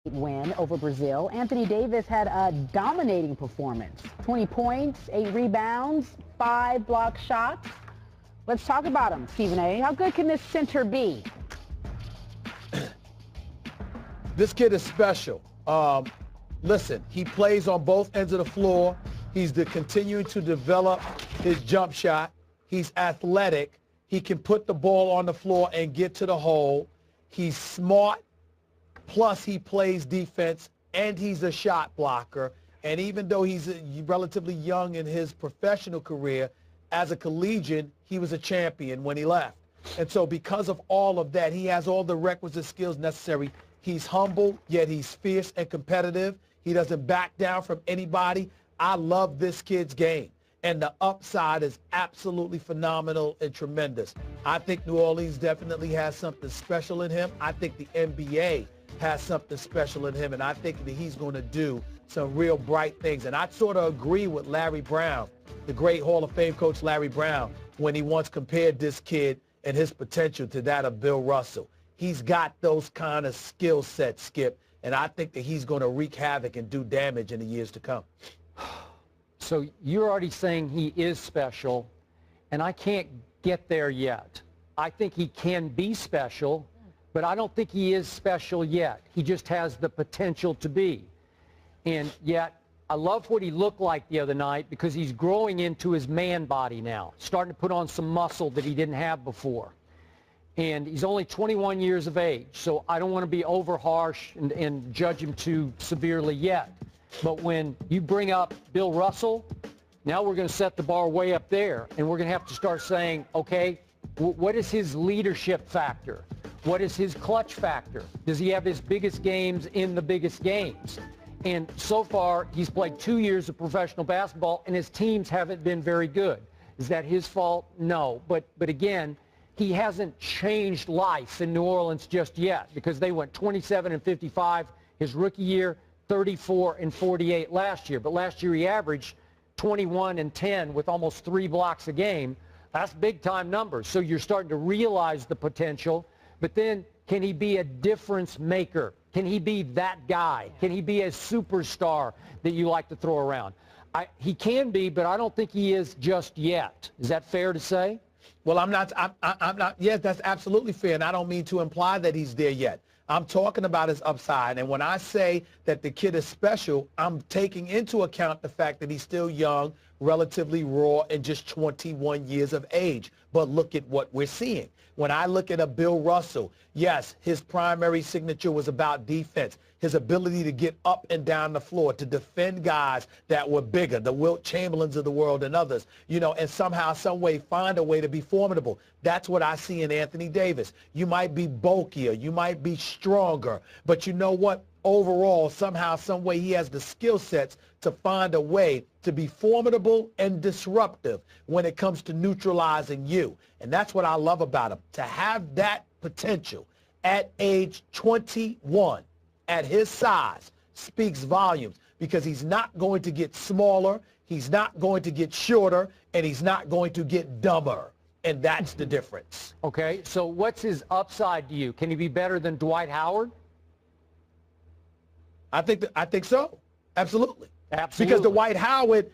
win over Brazil. Anthony Davis had a dominating performance. 20 points, 8 rebounds, 5 block shots. Let's talk about him, Stephen A. How good can this center be? This kid is special. Listen, he plays on both ends of the floor. He's continuing to develop his jump shot. He's athletic. He can put the ball on the floor and get to the hole. He's smart. Plus, he plays defense, and he's a shot blocker. And even though he's relatively young in his professional career, as a collegian, he was a champion when he left. And so because of all of that, he has all the requisite skills necessary. He's humble, yet he's fierce and competitive. He doesn't back down from anybody. I love this kid's game. And the upside is absolutely phenomenal and tremendous. I think New Orleans definitely has something special in him. I think the NBA has something special in him, and I think that he's going to do some real bright things. And I sort of agree with Larry Brown, the great Hall of Fame coach Larry Brown, when he once compared this kid and his potential to that of Bill Russell. He's got those kind of skill sets, Skip, and I think that he's going to wreak havoc and do damage in the years to come. So you're already saying he is special, and I can't get there yet. I think he can be special, but I don't think he is special yet. He just has the potential to be. And yet, I love what he looked like the other night because he's growing into his man body now, starting to put on some muscle that he didn't have before. And he's only 21 years of age, so I don't want to be over harsh and judge him too severely yet. But when you bring up Bill Russell, now we're going to set the bar way up there, and we're going to have to start saying, okay, what is his leadership factor? What is his clutch factor? Does he have his biggest games in the biggest games? And so far, he's played 2 years of professional basketball, and his teams haven't been very good. Is that his fault? No. But again, he hasn't changed life in New Orleans just yet because they went 27-55 his rookie year, 34-48 last year. But last year he averaged 21-10 with almost 3 blocks a game. That's big-time numbers. So you're starting to realize the potential. But then, can he be a difference maker? Can he be that guy? Can he be a superstar that you like to throw around? He can be, but I don't think he is just yet. Is that fair to say? Well, I'm not. Yes, that's absolutely fair, and I don't mean to imply that he's there yet. I'm talking about his upside, and when I say that the kid is special, I'm taking into account the fact that he's still young, relatively raw, and just 21 years of age. But look at what we're seeing. When I look at a Bill Russell, yes, his primary signature was about defense, his ability to get up and down the floor, to defend guys that were bigger, the Wilt Chamberlains of the world and others, and somehow, some way find a way to be formidable. That's what I see in Anthony Davis. You might be bulkier, you might be stronger, but you know what? Overall, somehow, some way, he has the skill sets to find a way to be formidable and disruptive when it comes to neutralizing you. And that's what I love about him. To have that potential at age 21, at his size, speaks volumes because he's not going to get smaller, he's not going to get shorter, and he's not going to get dumber. And that's the difference. Okay, so what's his upside to you? Can he be better than Dwight Howard? I think so. Absolutely. Absolutely. Because Dwight Howard,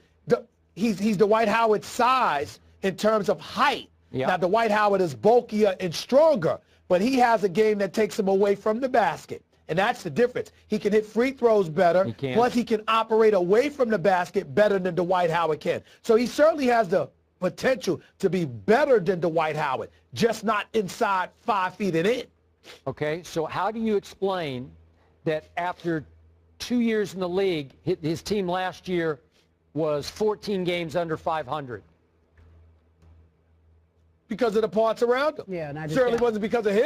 he's Dwight Howard's size in terms of height. Yeah. Now, Dwight Howard is bulkier and stronger, but he has a game that takes him away from the basket. And that's the difference. He can hit free throws better, plus he can operate away from the basket better than Dwight Howard can. So he certainly has the potential to be better than Dwight Howard, just not inside 5 feet and in. Okay, so how do you explain that after 2 years in the league, his team last year was 14 games under 500? Because of the parts around him. Yeah, and I just certainly wasn't because of him.